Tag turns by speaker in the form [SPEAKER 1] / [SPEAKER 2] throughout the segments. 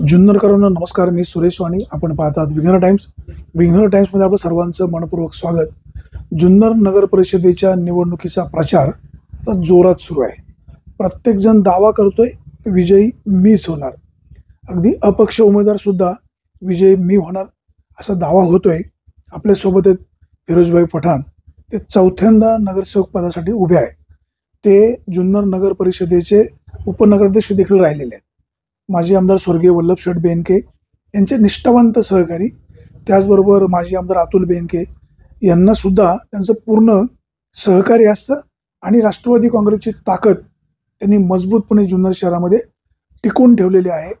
[SPEAKER 1] जुन्नरकरांना नमस्कार. मी सुरेश वाणी. आपण पाहतात विघ्नर टाइम्स. विघ्नर टाइम्समध्ये आपलं सर्वांचं मनपूर्वक स्वागत. जुन्नर नगर परिषदेच्या निवडणुकीचा प्रचार आता जोरात सुरू आहे. प्रत्येकजण दावा करतोय विजयी मीच होणार. अगदी अपक्ष उमेदवार सुद्धा विजयी मी होणार असा दावा होतोय. आपल्यासोबत आहेत फिरोजभाई पठाण. ते चौथ्यांदा नगरसेवक पदासाठी उभे आहेत. ते जुन्नर नगर परिषदेचे उपनगराध्यक्ष देखील राहिलेले आहेत. माजी आमदार स्वर्गीय वल्लभ शेठ बेनके यांचे निष्ठावंत सहकारी, त्याचबरोबर माजी आमदार अतुल बेनके यांना सुद्धा त्यांचं पूर्ण सहकार्य असतं आणि राष्ट्रवादी काँग्रेसची ताकद त्यांनी मजबूतपणे जुन्नर शहरामध्ये टिकून ठेवलेली आहे.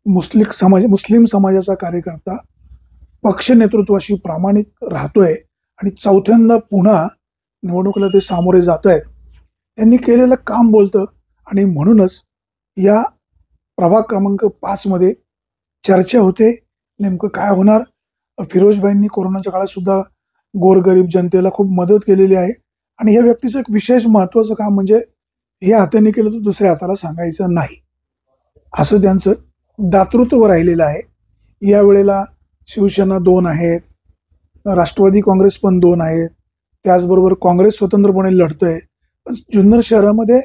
[SPEAKER 1] मुस्लिम समाजाचा कार्यकर्ता पक्ष नेतृत्वाशी प्रामाणिक राहतोय आणि चौथ्यांदा पुन्हा निवडणुकीला ते सामोरे जात आहेत. त्यांनी केलेलं काम बोलतं आणि म्हणूनच या प्रभाग क्रमांक 5 मध्ये चर्चा होते नेमकं काय होणार. फिरोजभाईंनी कोरोनाच्या काळात सुद्धा गोरगरीब जनतेला खूप मदत केलेली आहे आणि या व्यक्तीचं एक विशेष महत्त्वाचं काम म्हणजे हे हाताने केलं तर दुसऱ्या हाताला सांगायचं नाही, असं त्यांचं दातृत्व राहिलेलं आहे. यावेळेला शिवसेना 2 आहेत, राष्ट्रवादी काँग्रेस पण 2 आहेत, त्याचबरोबर काँग्रेस स्वतंत्रपणे लढतोय. पण जुन्नर शहरामध्ये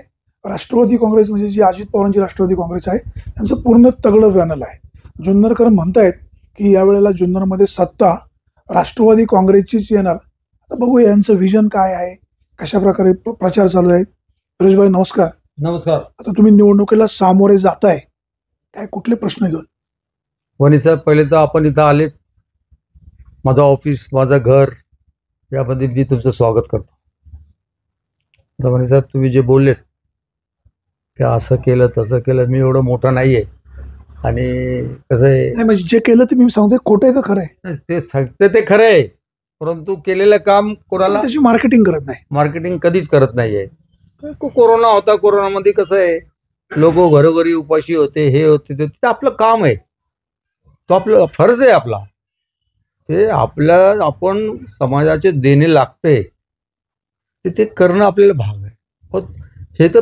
[SPEAKER 1] राष्ट्रवादी काँग्रेस म्हणजे जी अजित पवारांची राष्ट्रवादी काँग्रेस आहे त्यांचं पूर्ण तगडं पॅनल आहे. जुन्नरकर म्हणतायत की यावेळेला जुन्नरमध्ये सत्ता राष्ट्रवादी काँग्रेसचीच येणार. आता बघू यांचं व्हिजन काय आहे, कशा प्रकारे प्रचार चालू आहे. फिरोजभाई नमस्कार.
[SPEAKER 2] नमस्कार.
[SPEAKER 1] आता तुम्ही निवडणुकीला सामोरे जाताय, काय कुठले प्रश्न घेऊन?
[SPEAKER 2] वणी साहेब, पहिले तर आपण इथं आलेत, माझं ऑफिस, माझं घर, याबद्दल मी तुमचं स्वागत करतो. वणी साहेब, तुम्ही जे बोललेत की असं केलं तसं केलं, मी एवढं मोठा नाहीये आणि कसं आहे,
[SPEAKER 1] नाही म्हणजे जे केलं ते मी सांगतोय खोटं आहे का खरं आहे?
[SPEAKER 2] ते सांगते ते खरं आहे, परंतु केलेलं काम कोणाला
[SPEAKER 1] त्याची मार्केटिंग करत नाही.
[SPEAKER 2] मार्केटिंग कधीच करत नाहीये. कोरोना होता, कोरोनामध्ये कसं आहे, लोक घरोघरी उपाशी होते, हे होते ते आपलं काम आहे, तो आपलं फर्ज आहे आपला. ते आपण समाजाचे देणे लागते ते करणं आपल्याला भाग आहे. हे तर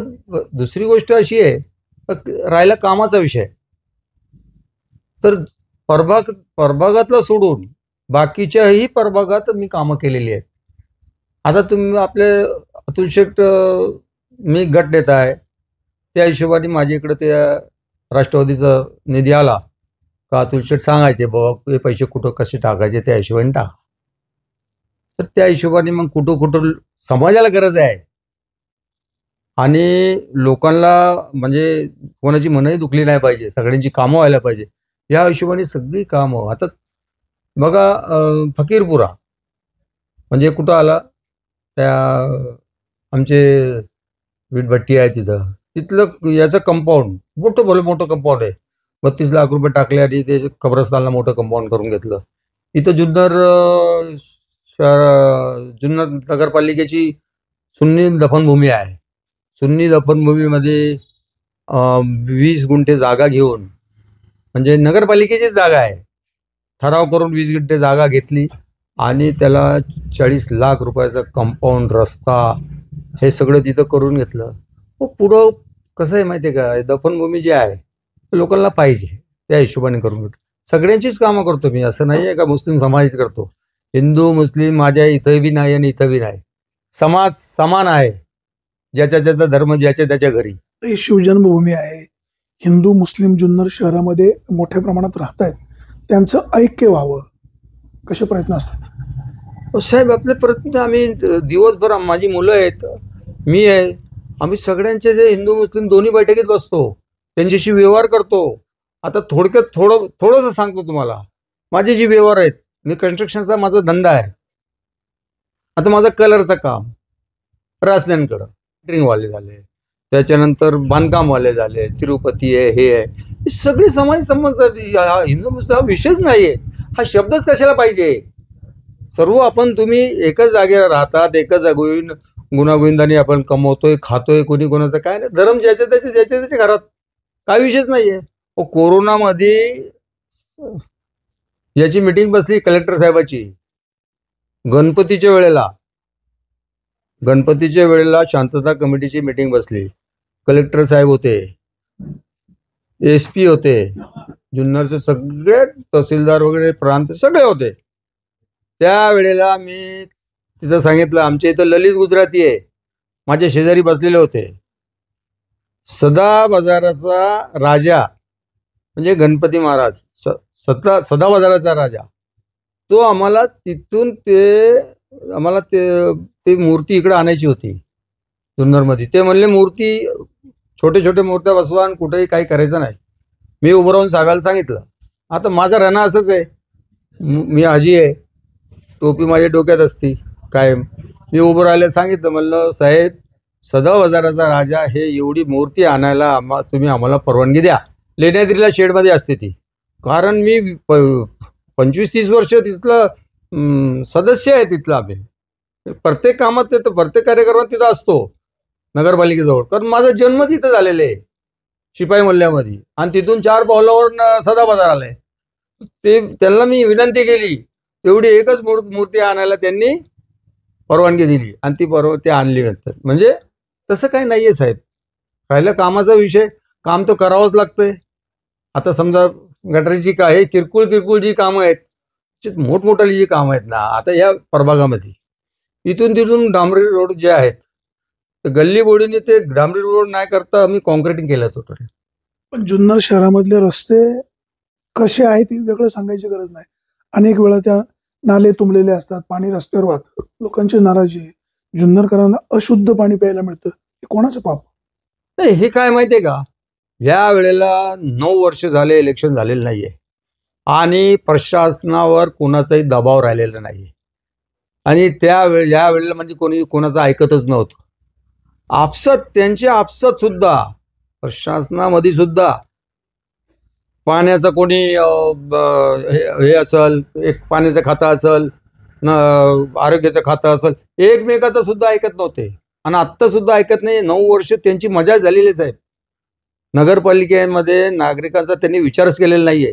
[SPEAKER 2] दुसरी गोष्ट अशी आहे, राहिला कामाचा विषय, तर प्रभागातला सोडून बाकीच्याही प्रभागात मी कामं केलेली आहेत. आता तुम्ही आपले अतुल शेठ, मी गट नेता आहे, त्या हिशोबाने माझ्या इकडे ते राष्ट्रवादीचा निधी आला का अतुल शेठ सांगायचे बाबा हे पैसे कुठं कसे टाकायचे, त्या हिशोबाने टाका. तर त्या हिशोबाने मग कुठं समाजाला गरज आहे आणि लोकांना म्हणजे कोणाची मनही दुखली नाही पाहिजे, सगळ्यांची कामं व्हायला पाहिजे, या हिशोबाने सगळी कामं. आता बघा, फकीरपुरा म्हणजे कुठं आला, त्या आमचे वीटभट्टी आहे तिथलं याचं कंपाऊंड मोठं कंपाऊंड आहे. 32 लाख रुपये टाकले आणि ते कब्रस्तानला मोठं कंपाऊंड करून घेतलं. इथं जुन्नर नगरपालिकेची सुन्नी दफनभूमी आहे. सुन्नी दफनभूमीमध्ये 20 गुंठे जागा घेऊन, म्हणजे नगरपालिकेचीच जागा आहे, ठराव करून 20 गुंठे जागा घेतली आणि त्याला 40 लाख रुपयाचा कंपाऊंड, रस्ता, हे सगळं तिथं करून घेतलं. पुढं कसं आहे माहिती आहे का, दफनभूमी जी आहे लोकांना पाहिजे त्या हिशोबाने करून घेतलं. सगळ्यांचीच कामं करतो मी, असं नाही आहे का मुस्लिम समाजच करतो. हिंदू मुस्लिम माझ्या इथं बी नाही आणि इथं बी नाही, समाज समान आहे, ज्याचा ज्याचा धर्म ज्याच्या त्याच्या घरी.
[SPEAKER 1] ही शिवजन्मभूमी आहे. हिंदू मुस्लिम जुन्नर शहरामध्ये मोठ्या प्रमाणात राहत आहेत, त्यांचं ऐक्य व्हावं कसे प्रयत्न असतात?
[SPEAKER 2] साहेब, आपले प्रयत्न, आम्ही दिवसभर, माझी मुलं आहेत, मी आहे, आम्ही सगळ्यांचे जे हिंदू मुस्लिम दोन्ही बैठकीत बसतो, त्यांच्याशी व्यवहार करतो. आता थोडक्यात थोडंसं सांगतो तुम्हाला. माझे जे व्यवहार आहेत, मी कन्स्ट्रक्शनचा माझा धंदा आहे. आता माझं कलरचं काम, रस्त्यांकडं ड्रिंकवाले झाले, त्याच्यानंतर बांधकामवाले झाले, तिरुपती आहे, हे आहे, हे सगळे समाज संबंध. हिंदू मुस्लिम हा विषयच नाही आहे, हा शब्दच कशाला पाहिजे. सर्व आपण तुम्ही एकच जागेवर राहतात, एकच जागेवर गुणागोविंदाने आपण कमवतोय, खातोय, कोणी कोणाचं काय नाही, धर्म ज्याच्या त्याच्या घरात, काय विषयच नाही आहे. कोरोनामध्ये याची मीटिंग बसली कलेक्टर साहेबाची, गणपतीच्या वेळेला शांतता कमिटीची मीटिंग बसली. कलेक्टर साहेब होते, SP होते, जुन्नरचे सगळे तहसीलदार वगैरे प्रांत सगळे होते. त्यावेळेला मी तिथं सांगितलं, आमच्या इथं ललित गुजराती आहे, माझे शेजारी बसलेले होते. सदा बाजाराचा राजा म्हणजे गणपती महाराज, सदा बाजाराचा राजा, तो आम्हाला तिथून आम्हाला ते मूर्ती इकडे आणायची होती जुन्नरमध्ये. ते म्हणले मूर्ती छोटे छोटे मूर्त्या बसवा आणि कुठेही काही करायचं नाही. मी उभं राहून साहेबाला सांगितलं. आता माझं राहणं असंच आहे, मी हाजी आहे, टोपी माझ्या डोक्यात असती कायम. मी उभं राहिले सांगितलं, म्हणलं साहेब, सदा बाजाराचा राजा हे एवढी मूर्ती आणायला तुम्ही आम्हाला परवानगी द्या. लेण्याद्रीला शेडमध्ये असते ती, कारण मी 25-30 वर्ष तिथलं सदस्य आहे तिथलं. आम्ही प्रत्येक कामात तिथं, प्रत्येक कार्यक्रमात तिथं असतो नगरपालिकेजवळ, कारण माझा जन्म तिथं झालेला आहे शिपाई मल्ल्यामध्ये. आणि तिथून 4 पावलावर सदा बाजार आलाय. त्यांना मी विनंती केली, तेवढी एकच मूर्ती आणायला त्यांनी परवानगी दिली आणि ती आणली नंतर. म्हणजे तसं काही नाहीये साहेब. राहिलं कामाचा विषय, काम तर करावंच लागतंय. आता समजा गटारीची हे किरकोळ जी कामं आहेत, मोठमोठाली जी कामं आहेत ना, आता या प्रभागामध्ये इथून तिथून डांबरी रोड जे आहेत, तर गल्ली बोडीने ते डांबरी रोड नाही करता आम्ही कॉन्क्रिटिंग केलं होतं.
[SPEAKER 1] पण जुन्नर शहरामधले रस्ते कसे आहेत हे वेगळं सांगायची गरज नाही. अनेक वेळा त्या नाले तुंबलेले असतात, पाणी रस्त्यावर वाहतं, लोकांची नाराजी आहे. जुन्नरकरांना अशुद्ध पाणी प्यायला मिळतं, हे कोणाचं पाप?
[SPEAKER 2] नाही, हे काय माहितीये का, या वेळेला 9 वर्ष झाले इलेक्शन झालेलं नाहीये आणि प्रशासनावर कोणाचाही दबाव राहिलेला नाहीये. आणि या वेळेला म्हणजे कोणी कोणाचं ऐकतच नव्हतं. त्यांचे आपसात सुद्धा, प्रशासनामध्ये सुद्धा पाण्याचं कोणी हे असल, एक पाण्याचं खातं असल, आरोग्याचं खातं असल, एकमेकाचं सुद्धा ऐकत नव्हते. आणि आत्ता सुद्धा ऐकत नाही. 9 वर्ष त्यांची मजा झालेलीच आहे. नगरपालिकेमध्ये नागरिकांचा त्यांनी विचारच केलेला नाहीये.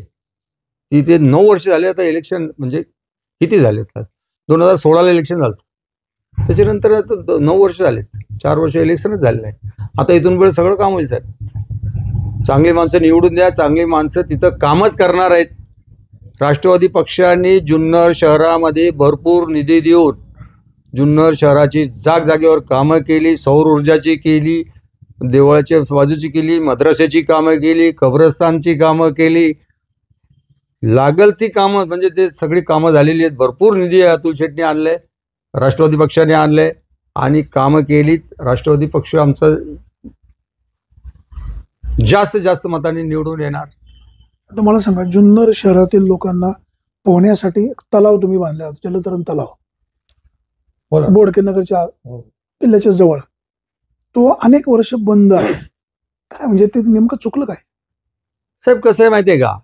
[SPEAKER 2] तिथे 9 वर्ष झाले. आता इलेक्शन म्हणजे किती झाले, 2016ला इलेक्शन झालं, त्याच्यानंतर आता 9 वर्ष झाले, 4 वर्ष इलेक्शनच झाले नाही. आता इथून पुढे सगळं काम होईल साहेब. चांगली माणसं निवडून द्या, चांगली माणसं तिथं कामच करणार आहेत. राष्ट्रवादी पक्षाने जुन्नर शहरामध्ये भरपूर निधी देऊन जुन्नर शहराची जागेवर कामं केली. सौर ऊर्जाची केली, देवळाच्या बाजूची केली, मद्राशाची कामं केली, कब्रस्तानची कामं केली. लागल ती कामं म्हणजे ते सगळी कामं झालेली आहेत. भरपूर निधी अतुल शेट्टी आणले, राष्ट्रवादी पक्षाने आणले आणि कामं केली. राष्ट्रवादी पक्ष आमचा जास्त मतांनी निवडून येणार.
[SPEAKER 1] आता मला सांगा, जुन्नर शहरातील लोकांना पोहण्यासाठी एक तलाव तुम्ही बांधला, जलतरण तलाव, बोडके नगरच्या किल्ल्याच्या जवळ, तो अनेक वर्ष बंद आहे. काय म्हणजे ते नेमकं चुकलं काय
[SPEAKER 2] साहेब? कसं आहे माहितीये का,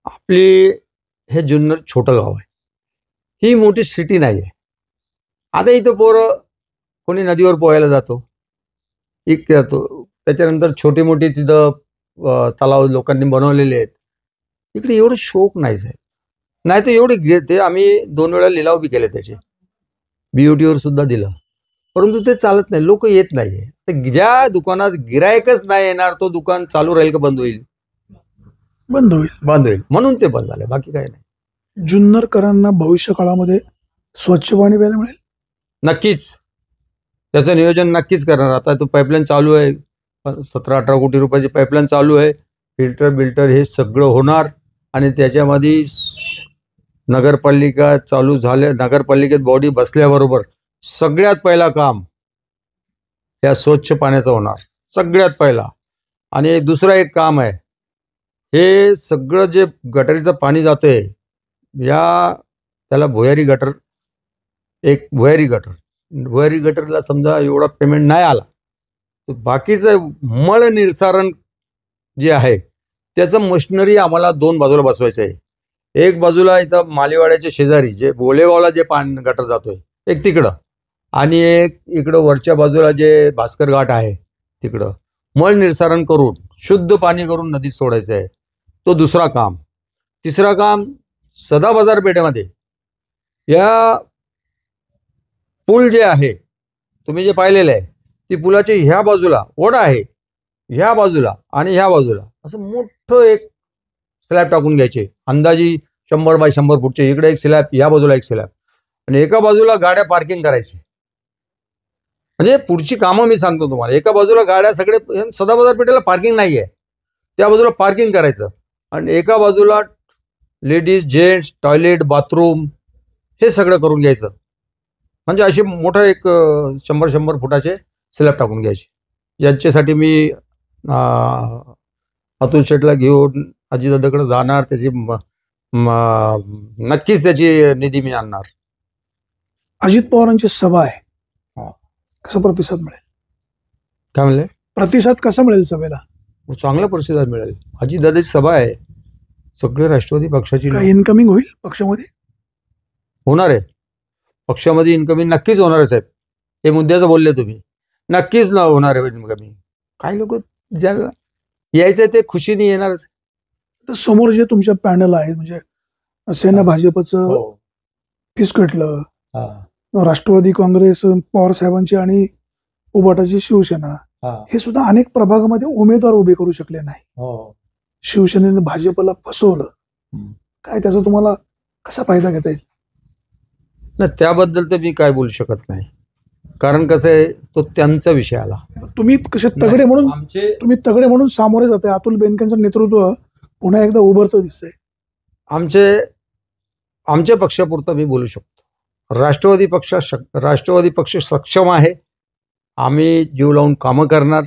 [SPEAKER 2] आपली हे जुन्नर छोटं गाव आहे, ही मोठी सिटी नाही आहे. आता इथं पोरं कोणी नदीवर पोहायला जातो, त्याच्यानंतर छोटी मोठी तिथं तलाव लोकांनी बनवलेले आहेत. इकडे एवढं शौक नाही साहेब. नाही तर एवढे ते आम्ही 2 वेळा लिलाव बी केले त्याचे, BOTवर सुद्धा दिलं, परंतु ते चालत नाही. लोक येत नाहीये. तर ज्या दुकानात गिरायकच नाही येणार, तो दुकान चालू राहील का बंद होईल?
[SPEAKER 1] बंद होईल.
[SPEAKER 2] म्हणून ते बंद झालं, बाकी काही नाही.
[SPEAKER 1] जुन्नरकरांना भविष्य काळामध्ये स्वच्छ पाणी प्यायला मिळेल?
[SPEAKER 2] नक्कीच, त्याचं नियोजन नक्कीच करणार. आता तो पाईपलाईन चालू आहे, 17-18 कोटी रुपयाची पाईपलाईन चालू आहे. फिल्टर हे सगळं होणार आणि त्याच्यामध्ये नगरपालिका चालू झाले, नगरपालिकेत बॉडी बसल्याबरोबर सगळ्यात पहिला काम या स्वच्छ पाण्याचं होणार, सगळ्यात पहिला. आणि दुसरं एक काम आहे, हे सगळं जे गटारीचं पाणी जातंय, त्याला भुयारी गटर, एक भुयारी गटरला समजा एवढा पेमेंट नाही आला, तर बाकीचं मळ निरसारण जे आहे त्याचं मशिनरी आम्हाला 2 बाजूला बसवायचं आहे. एक बाजूला इथं मालेवाड्याच्या शेजारी जे बोलेगावला जे गटर जातोय, एक तिकडं, आणि एक इकडं वरच्या बाजूला जे भास्कर घाट आहे तिकडं मळ निरसारण करून शुद्ध पाणी करून नदीत सोडायचं आहे. तो दुसरा काम. तिसरा काम, सदा बाजारपेठेमध्ये या पूल जे आहे तुम्ही जे पाहिलेलं आहे, ती पुलाच्या ह्या बाजूला ओढा आहे, ह्या बाजूला आणि ह्या बाजूला असं मोठं एक स्लॅब टाकून घ्यायचे, अंदाजी 100 बाय 100 फूटचे. इकडे एक स्लॅब, या बाजूला एक स्लॅब, आणि एका बाजूला गाड्या पार्किंग करायची. म्हणजे पुढची कामं मी सांगतो तुम्हाला. एका बाजूला गाड्या सगळे, सदाबहार पेठेला पार्किंग नाही आहे, त्या बाजूला पार्किंग करायचं, आणि एका बाजूला लेडीज जेंट्स टॉयलेट बाथरूम हे सगळं करून घ्यायचं. म्हणजे असे मोठं एक 100 फुटाचे स्लॅब टाकून घ्यायचे. यांच्यासाठी मी अतुल शेटला घेऊन अजितदादाकडे जाणार, त्याची नक्कीच त्याची निधी मी आणणार.
[SPEAKER 1] अजित पवारांची सभा आहे,
[SPEAKER 2] हा.
[SPEAKER 1] कसा प्रतिसाद मिळेल?
[SPEAKER 2] काय म्हणले?
[SPEAKER 1] प्रतिसाद कसा मिळेल सभेला?
[SPEAKER 2] चांगला प्रतिसाद मिळेल. अजितदादाची सभा आहे, सगळे राष्ट्रवादी पक्षाची
[SPEAKER 1] काय इन्कमिंग होईल पक्षामध्ये?
[SPEAKER 2] होणार आहे. पक्षामध्ये इन्कमिंग नक्कीच होणार आहे साहेब. हे मुद्द्याचं बोलले तुम्ही, नक्कीच न होणार आहे इन्कमिंग. काही लोक ज्याला यायचं ते खुशीने येणारच.
[SPEAKER 1] तर समोर जे तुमच्या पॅनल आहे, म्हणजे सेना भाजपचं फिसकटलं, राष्ट्रवादी काँग्रेस पवार साहेबांची आणि उबाटाची शिवसेना, हे सुद्धा अनेक प्रभागामध्ये उमेदवार उभे करू शकले नाही. शिवसेनेने भाजपला फसवलं. काय त्याचा तुम्हाला कसा फायदा घेता येईल?
[SPEAKER 2] ना, त्याबद्दल तर मी काय बोलू शकत नाही, कारण कसं आहे, तो त्यांचा विषय आला.
[SPEAKER 1] तुम्ही कसे तगडे म्हणून
[SPEAKER 2] आमचे
[SPEAKER 1] तुम्ही तगडे म्हणून सामोरे जाते. अतुल बेनकेंचं नेतृत्व पुन्हा एकदा उभरतं दिसतंय.
[SPEAKER 2] आमच्या पक्षापुरतं मी बोलू शकतो. राष्ट्रवादी पक्ष सक्षम आहे. आम्ही जीव लावून कामं करणार.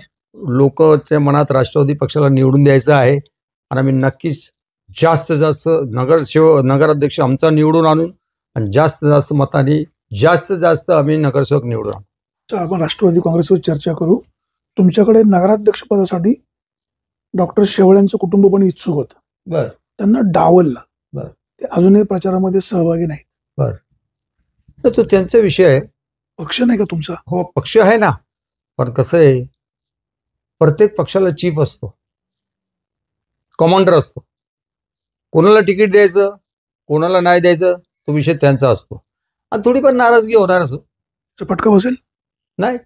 [SPEAKER 2] लोकांच्या मनात राष्ट्रवादी पक्षाला निवडून द्यायचं आहे, आणि आम्ही नक्कीच जास्तीत जास्त नगराध्यक्ष आमचा निवडून आणून, आणि जास्तीत जास्त मतांनी जास्तीत जास्त आम्ही नगरसेवक निवडून आणू.
[SPEAKER 1] तर आपण राष्ट्रवादी काँग्रेसवर चर्चा करू. तुमच्याकडे नगराध्यक्ष पदासाठी डॉक्टर शेवळ्यांचं कुटुंब पण इच्छुक होतं.
[SPEAKER 2] बर.
[SPEAKER 1] त्यांना डावललं.
[SPEAKER 2] बर.
[SPEAKER 1] ते अजूनही प्रचारामध्ये सहभागी नाहीत.
[SPEAKER 2] बर. तर तो त्यांचा विषय आहे.
[SPEAKER 1] पक्ष नाही का तुमचा?
[SPEAKER 2] हो, पक्ष आहे ना, पण कसं आहे, प्रत्येक पक्षाला चीफ असतो, कमांडर असतो. कोणाला तिकीट द्यायचं, कोणाला नाही द्यायचं, तो विषय त्यांचा असतो, आणि थोडीफार नाराजगी होणार असो.
[SPEAKER 1] फटका बसेल
[SPEAKER 2] नाही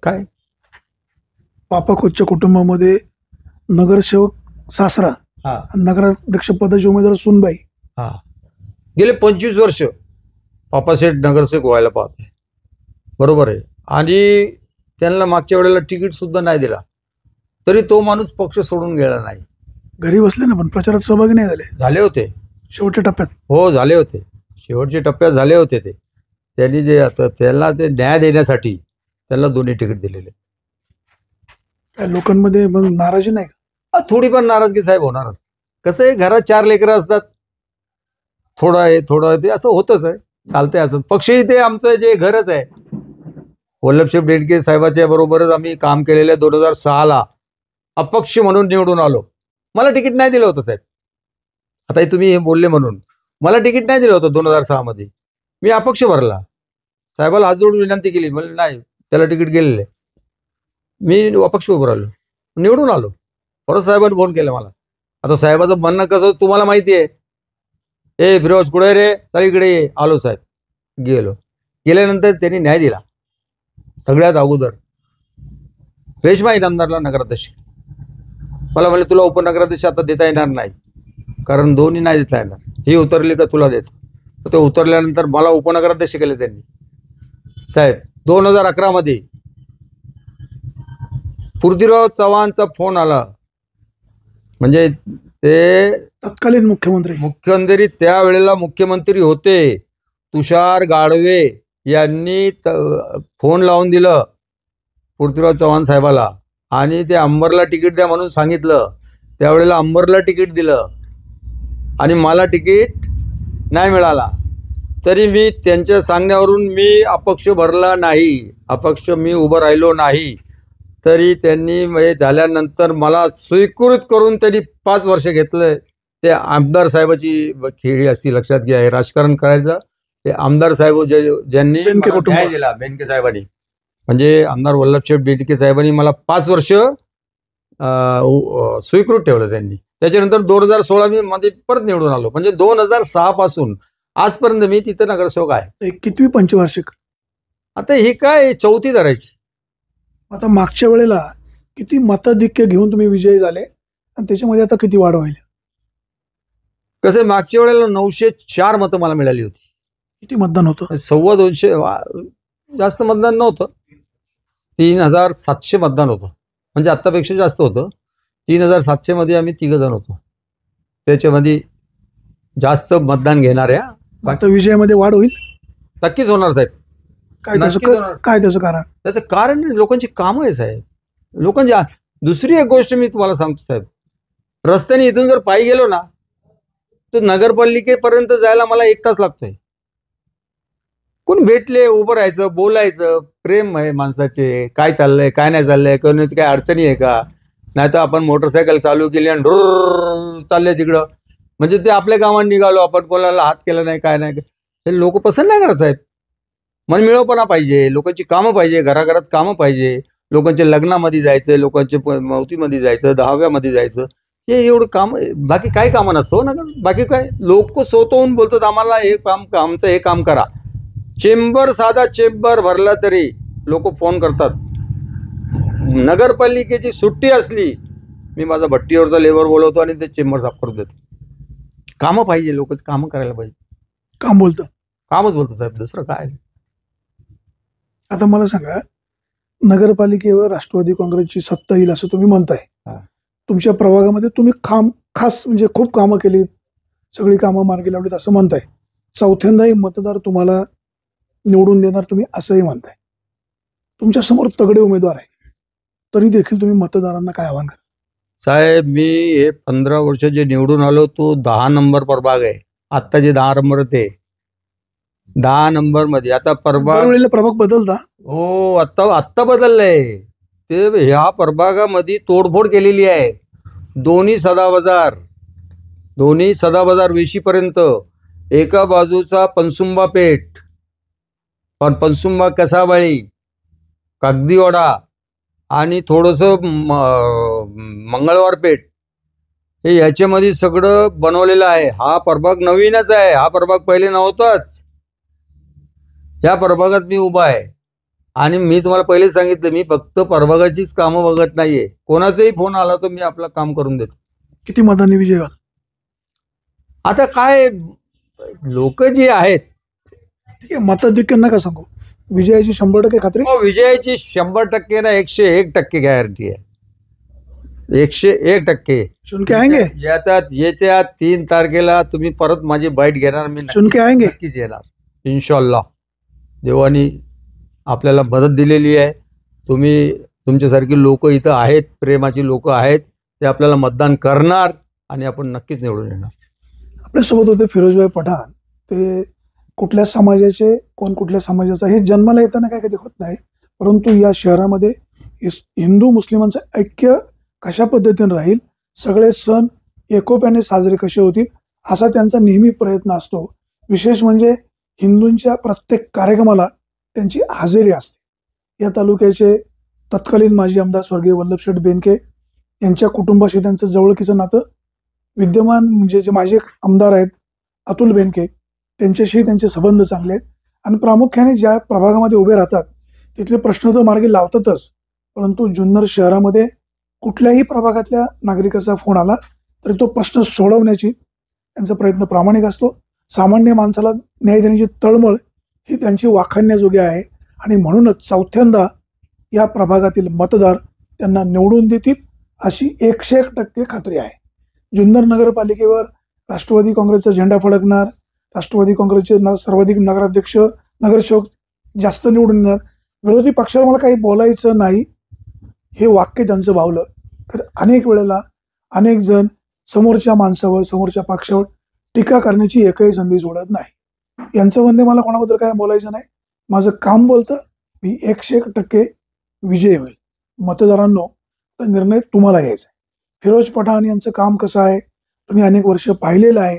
[SPEAKER 2] काय.
[SPEAKER 1] पापा खोतच्या कुटुंबामध्ये नगरसेवक सासरा, नगराध्यक्ष पदाचे उमेदवार सुनबाई.
[SPEAKER 2] गेले 25 वर्ष पापासेठ नगरसेवक व्हायला पाहते, बरोबर आहे, आणि त्यांना मागच्या वेळेला तिकीट सुद्धा नाही दिला, तरी तो माणूस पक्ष सोडून गेला नाही.
[SPEAKER 1] घरी बसले ना, पण प्रचारात सहभागी नाही
[SPEAKER 2] झाले होते
[SPEAKER 1] शेवटच्या टप्प्यात.
[SPEAKER 2] हो, झाले होते, शेवटच्या टप्प्यात झाले होते. त्यांनी जे आता त्याला ते न्याय देण्यासाठी त्याला दोन्ही तिकीट दिलेले.
[SPEAKER 1] काय लोकांमध्ये मग नाराजी नाही का?
[SPEAKER 2] थोडीफार नाराजगी साहेब होणारच. कसं आहे, घरात 4 लेकरं असतात, थोडं आहे थोडं ते असं होतच आहे, चालतंय असं. पक्षही ते आमचं जे घरच आहे. वल्लभशेठ बेनके साहेबाच्या बरोबरच आम्ही काम केलेलं. 2006ला अपक्ष म्हणून निवडून आलो. मला तिकीट नाही दिलं होतं साहेब. आता तुम्ही हे बोलले म्हणून मला तिकीट नाही दिलं होतं 2006 मी अपक्ष भरला. साहेबाला हात जोडून विनंती केली, म्हणजे नाही, त्याला तिकीट गेलेलं आहे. मी अपक्ष उभं राहिलो, निवडून आलो. परत साहेबांनी फोन केला मला. आता साहेबाचं म्हणणं कसं तुम्हाला माहिती आहे, ए फिरोज कुठे रे, चल इकडे ये. आलो साहेब, गेल्यानंतर त्यांनी न्याय दिला. सगळ्यात अगोदर रेश्मा इनामदारला नगराध्यक्ष. मला म्हणले तुला उपनगराध्यक्ष आता देता येणार नाही, कारण दोन्ही नाही देता येणार, ही उतरली का तुला देतो. ते उतरल्यानंतर मला उपनगराध्यक्ष केले त्यांनी. साहेब 2011 पृथ्वीराज चव्हाणचा फोन आला, म्हणजे ते
[SPEAKER 1] तत्कालीन मुख्यमंत्री
[SPEAKER 2] त्यावेळेला मुख्यमंत्री होते, तुषार गाढवे यांनी फोन लावून दिलं पृथ्वीराज चव्हाण साहेबाला, आणि ते अंबरला तिकीट द्या म्हणून सांगितलं. त्यावेळेला अंबरला तिकीट दिलं, आणि मला तिकीट नाही मिळाला. तरी मी त्यांच्या सांगण्यावरून मी अपक्ष भरला नाही, अपक्ष मी उभं राहिलो नाही. तरी त्यांनी म्हणजे झाल्यानंतर मला स्वीकृत करून त्यांनी 5 वर्ष घेतलं. ते आमदार साहेबाची खेळी असती, लक्षात घ्या. हे राजकारण करायचं ते आमदार साहेब ज्यांनी न्याय दिला, बेनके साहेबांनी, म्हणजे आमदार वल्लभशेठ बेनके साहेबांनी मला 5 वर्ष स्वीकृत ठेवलं त्यांनी. त्याच्यानंतर 2016 मी मध्ये परत निवडून आलो. म्हणजे 2006 पासून आजपर्यंत मी तिथं नगरसेवक आहे.
[SPEAKER 1] कितवी पंचवार्षिक?
[SPEAKER 2] आता ही काय 4थी धरायची.
[SPEAKER 1] आता मागच्या वेळेला किती मताधिक्य घेऊन तुम्ही विजयी झाले, आणि त्याच्यामध्ये आता किती वाढ होईल?
[SPEAKER 2] कसं आहे, मागच्या वेळेला 904 मतं मला मिळाली होती.
[SPEAKER 1] किती मतदान होतं?
[SPEAKER 2] 250 जास्त मतदान नव्हतं. 3700 मतदान होतं, म्हणजे आत्तापेक्षा जास्त होतं. 3700 मध्ये आम्ही 3 जण होतो. त्याच्यामध्ये जास्त मतदान घेणाऱ्या
[SPEAKER 1] आता विजयामध्ये वाढ होईल?
[SPEAKER 2] नक्कीच होणार साहेब.
[SPEAKER 1] काय त्याचं
[SPEAKER 2] नक्कीच होणार.
[SPEAKER 1] काय त्याचं कारण?
[SPEAKER 2] त्याचं कारण लोकांची कामं आहे साहेब. लोकांची दुसरी एक गोष्ट मी तुम्हाला सांगतो साहेब, रस्त्याने इथून जर पायी गेलो ना तर नगरपालिकेपर्यंत जायला मला 1 तास लागतोय. कोण भेटले, उभं राहायचं, बोलायचं, प्रेम आहे माणसाचे, काय चाललंय काय नाही चाललंय, कोणाची काय अडचणी आहे का, नाही तर आपण मोटरसायकल चालू केली आणि ढुर्र चालले तिकडं, म्हणजे ते आपल्या कामात निघालो, आपण कोणाला हात केला नाही काय नाही. हे लोक पसंत नाही करत साहेब. मनमिळवपणा पाहिजे, लोकांची कामं पाहिजे, घराघरात कामं पाहिजे, लोकांच्या लग्नामध्ये जायचं, लोकांच्या मौतीमध्ये जायचं, दहाव्यामध्ये जायचं, हे एवढं काम. बाकी काय कामं नसतं ना. बाकी काय लोक स्वतःहून बोलतात आम्हाला हे काम, आमचं हे काम करा. चेंबर, साधा चेंबर भरला तरी लोक फोन करतात. नगरपालिकेची सुट्टी असली, मी माझा भट्टीवरचा लेबर बोलवतो आणि ते चेंबर साफ करून देतो. कामं पाहिजे, लोक कामं करायला पाहिजे.
[SPEAKER 1] काम बोलतं,
[SPEAKER 2] कामच बोलतो साहेब, दुसरं काय.
[SPEAKER 1] आता मला सांगा, नगरपालिकेवर राष्ट्रवादी काँग्रेसची सत्ता येईल असं तुम्ही म्हणताय.
[SPEAKER 2] हा.
[SPEAKER 1] तुमच्या प्रभागामध्ये तुम्ही खास म्हणजे खूप कामं केलीत, सगळी कामं मार्गी लावलीत असं म्हणताय. चौथ्यांदाही मतदार तुम्हाला निवडून देणार तुम्ही असंही म्हणताय. तुमच्या समोर तगडे उमेदवार आहे, तरी देखील तुम्ही मतदारांना काय आव्हान करा?
[SPEAKER 2] साहेब, मी हे 15 वर्ष जे निवडून आलो तो 10 नंबर प्रभाग आहे. आता जे 10 नंबर ते 10 नंबर मध्ये आता प्रभाग,
[SPEAKER 1] दरवेळेला प्रभाग बदलता?
[SPEAKER 2] हो, आत्ता बदललंय ते. ह्या प्रभागामध्ये तोडफोड केलेली आहे. दोन्ही सदाबजार वेशीपर्यंत, एका बाजूचा पनसुंबा पेठ, पनसुंबा कसाबळी, कागदीवाडा आणि थोडंसं मंगळवार पेठ, हे याच्यामध्ये सगळं बनवलेलं आहे. हा प्रभाग नवीनच आहे, हा प्रभाग पहिले नव्हताच. या प्रभागात मी उभा आहे आणि मी तुम्हाला पहिले सांगितलं, मी फक्त प्रभागाचीच कामं बघत नाहीये. कोणाचाही फोन आला तर मी आपलं काम करून देतो.
[SPEAKER 1] किती मतांनी विजय व्हाल?
[SPEAKER 2] आता काय, लोक जे आहेत,
[SPEAKER 1] ठीक आहे, मताधिक्य नका सांगू, विजयाची 100% खात्री?
[SPEAKER 2] विजयाची 100% ना 101% गॅरंटी आहे. 101%.
[SPEAKER 1] चुनके आएंगे?
[SPEAKER 2] येत्या 3 तारखेला तुम्ही परत माझी बाईट घेणार. मी
[SPEAKER 1] चुनके आएंगे?
[SPEAKER 2] नक्कीच येणार इन्शॉल्लाह. देवानी आपल्याला मदत दिलेली आहे. तुमच्यासारखी लोक इथं आहेत, प्रेमाची लोक आहेत, ते आपल्याला मतदान करणार आणि आपण नक्कीच निवडून येणार.
[SPEAKER 1] आपल्यासोबत होते फिरोजभाई पठाण. ते कुठल्या समाजाचे, कोण कुठल्या समाजाचा हे जन्माला येताना काय कधी होत नाही, परंतु या शहरामध्ये हिंदू मुस्लिमांचं ऐक्य कशा पद्धतीने राहील, सगळे सण एकोप्याने साजरे कसे होतील, असा त्यांचा नेहमी प्रयत्न असतो. विशेष म्हणजे हिंदूंच्या प्रत्येक कार्यक्रमाला त्यांची हजेरी असते. या तालुक्याचे तत्कालीन माजी आमदार स्वर्गीय वल्लभशेठ बेनके यांच्या कुटुंबाशी त्यांचं जवळकीचं नातं विद्यमान, म्हणजे जे माजी आमदार आहेत अतुल बेनके, त्यांच्याशी त्यांचे संबंध चांगले आहेत. आणि प्रामुख्याने ज्या प्रभागामध्ये उभे राहतात तिथले प्रश्न तर मार्गी लावतातच, परंतु जुन्नर शहरामध्ये कुठल्याही प्रभागातल्या नागरिकाचा फोन आला तरी तो प्रश्न सोडवण्याची त्यांचा प्रयत्न प्रामाणिक असतो. सामान्य माणसाला न्याय देण्याची तळमळ ही त्यांची वाखाणण्याजोगी आहे आणि म्हणूनच चौथ्यांदा या प्रभागातील मतदार त्यांना निवडून देतील अशी 101% खात्री आहे. जुन्नर नगरपालिकेवर राष्ट्रवादी काँग्रेसचा झेंडा फडकणार, राष्ट्रवादी काँग्रेसचे सर्वाधिक नगराध्यक्ष, नगरसेवक जास्त निवडून येणार. विरोधी पक्षाला मला काही बोलायचं नाही हे वाक्य त्यांचं भावलं तर अनेक वेळेला अनेक जण समोरच्या माणसावर, समोरच्या पक्षावर टीका करण्याची एकही संधी सोडत नाही. यांचं म्हणणे मला कोणाबद्दल काय बोलायचं नाही, माझं काम बोलतं, मी 101% विजय होईल. मतदारांनो, तर निर्णय तुम्हाला घ्यायचा आहे. फिरोज पठाण यांचं काम कसं आहे तुम्ही अनेक वर्ष पाहिलेलं आहे.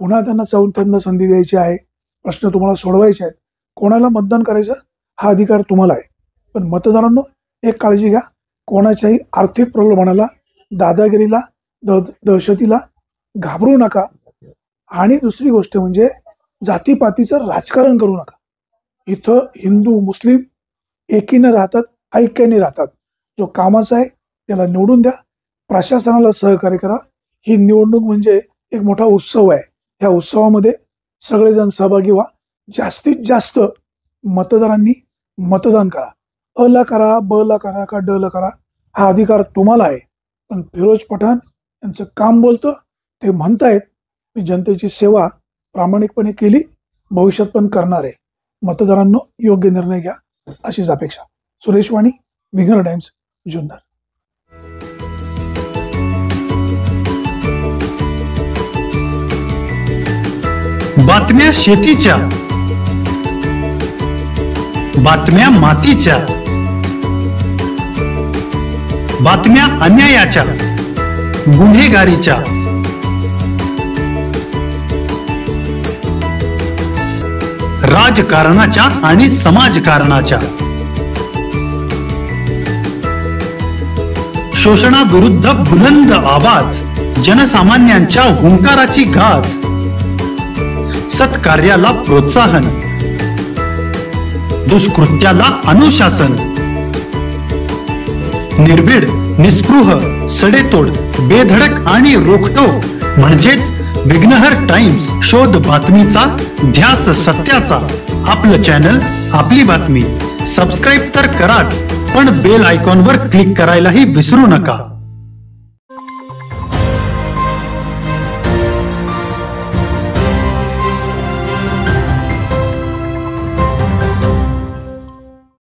[SPEAKER 1] पुन्हा त्यांना चौथ्यांदा संधी द्यायची आहे, प्रश्न तुम्हाला सोडवायचे आहेत. कोणाला मतदान करायचं हा अधिकार तुम्हाला आहे. पण मतदारांनो, एक काळजी घ्या, कोणाच्याही आर्थिक प्रलोभनाला, दादागिरीला, दहशतीला घाबरू नका. आणि दुसरी गोष्ट म्हणजे जातीपातीचं राजकारण करू नका. इथं हिंदू मुस्लिम एकीने राहतात, ऐक्याने राहतात. जो कामाचा आहे त्याला निवडून द्या, प्रशासनाला सहकार्य करा. ही निवडणूक म्हणजे एक मोठा उत्सव आहे. ह्या उत्सवामध्ये सगळेजण सहभागी व्हा. जास्तीत जास्त मतदारांनी मतदान करा. अ ला करा, ब ला करा का ड ला करा, हा अधिकार तुम्हाला आहे. पण फिरोज पठाण यांचं काम बोलतं. ते म्हणतायत मी जनतेची सेवा प्रामाणिकपणे केली, भविष्यात पण करणार आहे. मतदारांनो योग्य निर्णय घ्या अशीच अपेक्षा. सुरेश वाणी, विघ्नर टाइम्स, जुन्नर.
[SPEAKER 3] बातम्या शेतीच्या, बातम्या मातीच्या, बातम्या अन्यायाच्या, गुन्हेगारीच्या, राजकारणाच्या आणि समाजकारणाच्या, शोषणाविरुद्ध बुलंद आवाज, जनसामान्यांच्या हुंकाराची गाज, सत्कार्याला प्रोत्साहन, दुष्कृत्याला अनुशासन, निर्भीड, निस्पृह, सडेतोड, बेधडक आणि रोखटोक म्हणजेच विघ्नहर टाइम्स. शोध बातमीचा, ध्यास सत्याचा. आपलं चॅनल, आपली बातमी. सबस्क्राईब तर कराच, पण बेल आयकॉनवर क्लिक करायलाही विसरू नका.